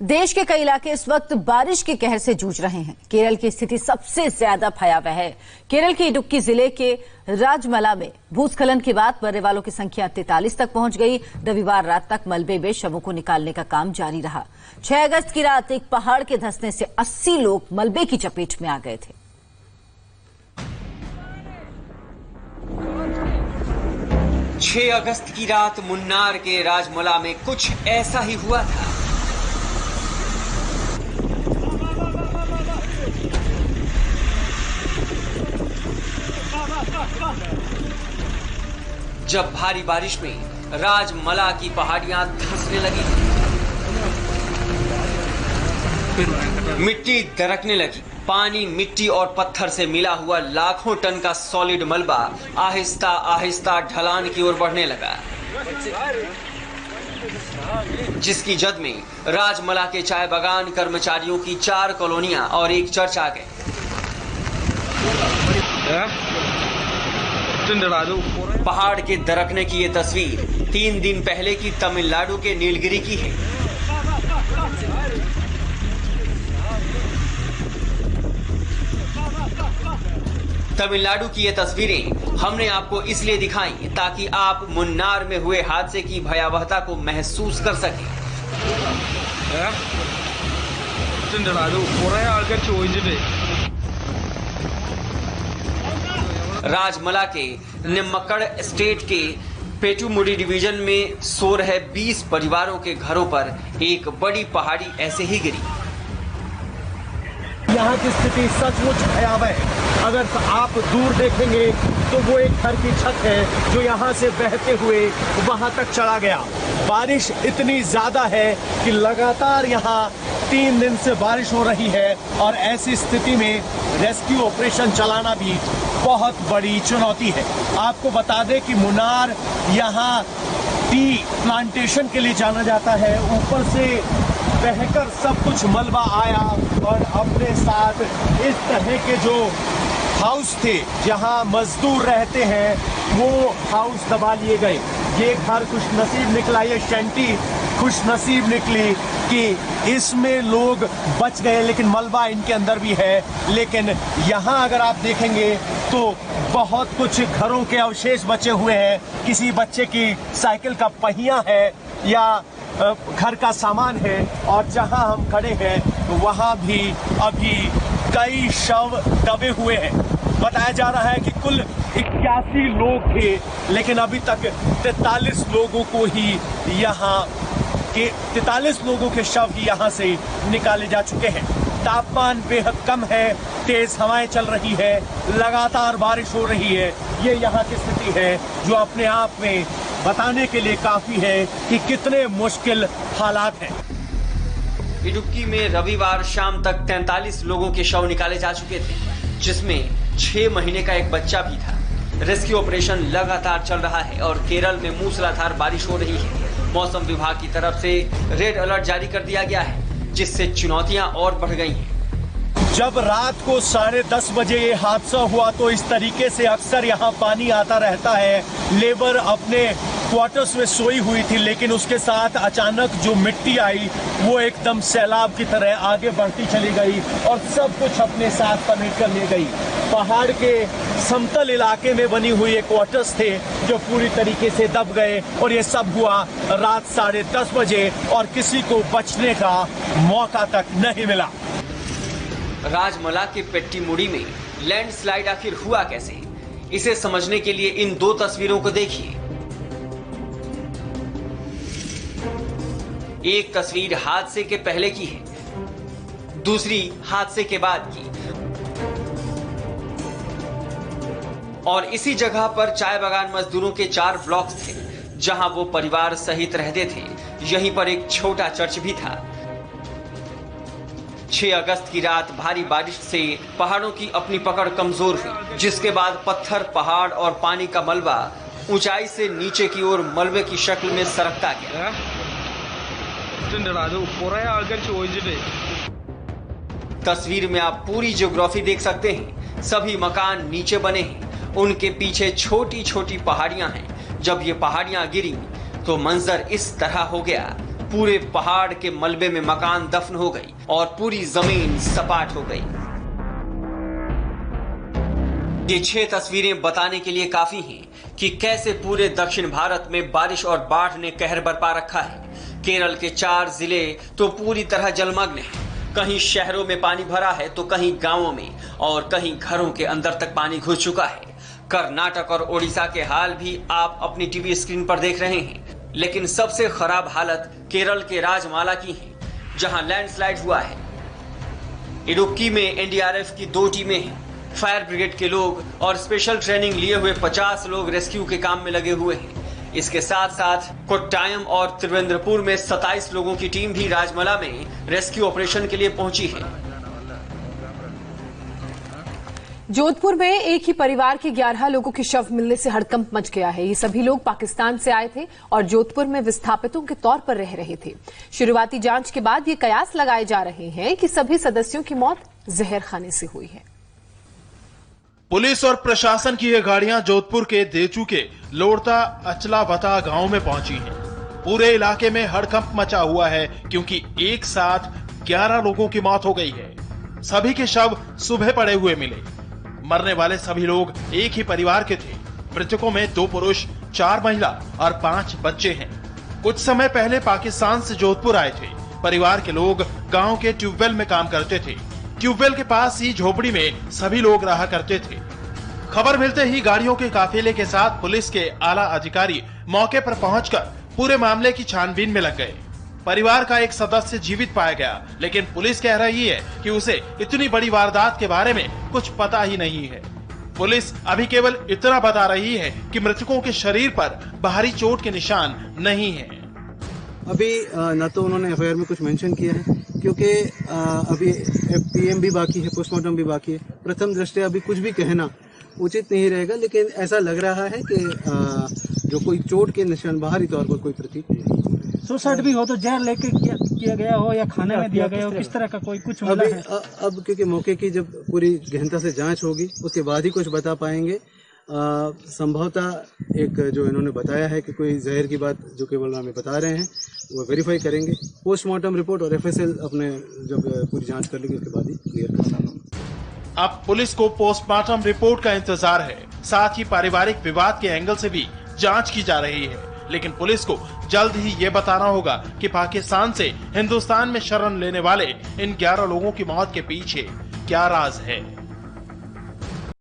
देश के कई इलाके इस वक्त बारिश के कहर से जूझ रहे हैं। केरल की स्थिति सबसे ज्यादा भयावह है। केरल के इडुक्की जिले के राजमला में भूस्खलन के बाद मरने वालों की संख्या 43 तक पहुंच गई। रविवार रात तक मलबे में शवों को निकालने का काम जारी रहा। 6 अगस्त की रात एक पहाड़ के धंसने से 80 लोग मलबे की चपेट में आ गए थे। 6 अगस्त की रात मुन्नार के राजमला में कुछ ऐसा ही हुआ था। जब भारी बारिश में राजमला की पहाड़ियां धंसने लगी, मिट्टी दरकने लगी, पानी, मिट्टी और पत्थर से मिला हुआ लाखों टन का सॉलिड मलबा आहिस्ता आहिस्ता ढलान की ओर बढ़ने लगा, जिसकी जद में राजमला के चाय बागान कर्मचारियों की 4 कॉलोनियां और एक चर्च आ गए। पहाड़ के दरकने की ये तस्वीर 3 दिन पहले की तमिलनाडु के नीलगिरी की है। तमिलनाडु की ये तस्वीरें हमने आपको इसलिए दिखाई ताकि आप मुन्नार में हुए हादसे की भयावहता को महसूस कर सकें। राजमला के निम्मकड़ स्टेट के पेटुमुडी डिवीजन में सो रहे 20 परिवारों के घरों पर एक बड़ी पहाड़ी ऐसे ही गिरी। यहाँ की स्थिति सचमुच भयावह है। अगर आप दूर देखेंगे तो वो एक घर की छत है जो यहाँ से बहते हुए वहाँ तक चला गया। बारिश इतनी ज्यादा है कि लगातार यहाँ 3 दिन से बारिश हो रही है और ऐसी स्थिति में रेस्क्यू ऑपरेशन चलाना भी बहुत बड़ी चुनौती है। आपको बता दें कि मुन्नार यहाँ टी प्लांटेशन के लिए जाना जाता है। ऊपर से बहकर सब कुछ मलबा आया और अपने साथ इस तरह के जो हाउस थे जहां मजदूर रहते हैं वो हाउस दबा लिए गए। ये घर खुशनसीब निकला, ये शैंटी खुशनसीब निकली कि इसमें लोग बच गए, लेकिन मलबा इनके अंदर भी है। लेकिन यहाँ अगर आप देखेंगे तो बहुत कुछ घरों के अवशेष बचे हुए हैं। किसी बच्चे की साइकिल का पहिया है या घर का सामान है, और जहां हम खड़े हैं वहां भी अभी कई शव दबे हुए हैं। बताया जा रहा है कि कुल 81 लोग थे, लेकिन अभी तक 43 लोगों को ही यहाँ के 43 लोगों के शव ही यहाँ से निकाले जा चुके हैं। तापमान बेहद कम है, तेज हवाएं चल रही है, लगातार बारिश हो रही है। ये यहाँ की स्थिति है जो अपने आप में बताने के लिए काफी है कि कितने मुश्किल हालात हैं। इडुक्की में रविवार शाम तक 43 लोगों के शव निकाले जा चुके थे, जिसमें 6 महीने का एक बच्चा भी था। रेस्क्यू ऑपरेशन लगातार चल रहा है और केरल में मूसलाधार बारिश हो रही है। मौसम विभाग की तरफ से रेड अलर्ट जारी कर दिया गया है, जिससे चुनौतियां और बढ़ गई हैं। जब रात को 10:30 बजे ये हादसा हुआ तो इस तरीके से अक्सर यहाँ पानी आता रहता है। लेबर अपने क्वार्टर्स में सोई हुई थी, लेकिन उसके साथ अचानक जो मिट्टी आई वो एकदम सैलाब की तरह आगे बढ़ती चली गई और सब कुछ अपने साथ समेट कर ले गई। पहाड़ के समतल इलाके में बनी हुई क्वार्टर्स थे जो पूरी तरीके से दब गए, और ये सब हुआ रात 10:30 बजे और किसी को बचने का मौका तक नहीं मिला। राजमला के पेट्टीमुड़ी में लैंडस्लाइड आखिर हुआ कैसे, इसे समझने के लिए इन 2 तस्वीरों को देखिए। एक तस्वीर हादसे के पहले की है, दूसरी हादसे के बाद की। और इसी जगह पर चाय बागान मजदूरों के 4 ब्लॉक्स थे जहां वो परिवार सहित रहते थे। यहीं पर एक छोटा चर्च भी था। 6 अगस्त की रात भारी बारिश से पहाड़ों की अपनी पकड़ कमजोर हुई, जिसके बाद पत्थर, पहाड़ और पानी का मलबा ऊंचाई से नीचे की ओर मलबे की शक्ल में सरकता गया। तस्वीर में आप पूरी ज्योग्राफी देख सकते हैं। सभी मकान नीचे बने हैं, उनके पीछे छोटी छोटी पहाड़ियां हैं। जब ये पहाड़ियां गिरी तो मंजर इस तरह हो गया। पूरे पहाड़ के मलबे में मकान दफन हो गई और पूरी जमीन सपाट हो गई। ये 6 तस्वीरें बताने के लिए काफी हैं कि कैसे पूरे दक्षिण भारत में बारिश और बाढ़ ने कहर बरपा रखा है। केरल के 4 जिले तो पूरी तरह जलमग्न हैं। कहीं शहरों में पानी भरा है तो कहीं गांवों में और कहीं घरों के अंदर तक पानी घुस चुका है। कर्नाटक और ओडिशा के हाल भी आप अपनी टीवी स्क्रीन पर देख रहे हैं, लेकिन सबसे खराब हालत केरल के राजमाला की है, जहां लैंडस्लाइड हुआ है। इडुक्की में एनडीआरएफ की 2 टीमें हैं। फायर ब्रिगेड के लोग और स्पेशल ट्रेनिंग लिए हुए 50 लोग रेस्क्यू के काम में लगे हुए हैं। इसके साथ साथ कोट्टायम और त्रिवेंद्रपुर में 27 लोगों की टीम भी राजमला में रेस्क्यू ऑपरेशन के लिए पहुंची है। जोधपुर में एक ही परिवार के 11 लोगों के शव मिलने से हड़कंप मच गया है। ये सभी लोग पाकिस्तान से आए थे और जोधपुर में विस्थापितों के तौर पर रह रहे थे। शुरुआती जांच के बाद ये कयास लगाए जा रहे हैं कि सभी सदस्यों की मौत जहर खाने से हुई है। पुलिस और प्रशासन की ये गाड़ियां जोधपुर के देचू के लोड़ता अचलावता गांव में पहुंची हैं। पूरे इलाके में हड़कंप मचा हुआ है क्योंकि एक साथ 11 लोगों की मौत हो गई है। सभी के शव सुबह पड़े हुए मिले। मरने वाले सभी लोग एक ही परिवार के थे। मृतकों में 2 पुरुष, 4 महिला और 5 बच्चे हैं। कुछ समय पहले पाकिस्तान से जोधपुर आए थे। परिवार के लोग गांव के ट्यूबवेल में काम करते थे। ट्यूबवेल के पास ही झोपड़ी में सभी लोग रहा करते थे। खबर मिलते ही गाड़ियों के काफिले के साथ पुलिस के आला अधिकारी मौके पर पहुंचकर पूरे मामले की छानबीन में लग गए। परिवार का एक सदस्य जीवित पाया गया, लेकिन पुलिस कह रही है कि उसे इतनी बड़ी वारदात के बारे में कुछ पता ही नहीं है। पुलिस अभी केवल इतना बता रही है कि मृतकों के शरीर पर बाहरी चोट के निशान नहीं है। अभी न तो उन्होंने एफआईआर में कुछ मेंशन किया है, क्योंकि अभी पीएम भी बाकी है, पोस्टमार्टम भी बाकी है। प्रथम दृष्टया अभी कुछ भी कहना उचित नहीं रहेगा, लेकिन ऐसा लग रहा है कि जो कोई चोट के निशान बाहरी तौर पर कोई प्रतीत नहीं। सुसाइड भी हो तो जहर लेके किया गया हो या खाने में दिया गया हो, किस तरह का कोई कुछ मिला है? अब क्योंकि मौके की जब पूरी गहनता से जांच होगी उसके बाद ही कुछ बता पाएंगे। संभवतः एक जो इन्होंने बताया है कि कोई जहर की बात जो केवल हमें बता रहे हैं वो वेरीफाई करेंगे। पोस्टमार्टम रिपोर्ट और एफएसएल अपने जब पूरी जांच कर लेंगे उसके बाद ही क्लियर कर पाएंगे। अब पुलिस को पोस्टमार्टम रिपोर्ट का इंतजार है। साथ ही पारिवारिक विवाद के एंगल से भी जांच की जा रही है, लेकिन पुलिस को जल्द ही ये बताना होगा कि पाकिस्तान से हिंदुस्तान में शरण लेने वाले इन 11 लोगों की मौत के पीछे क्या राज है।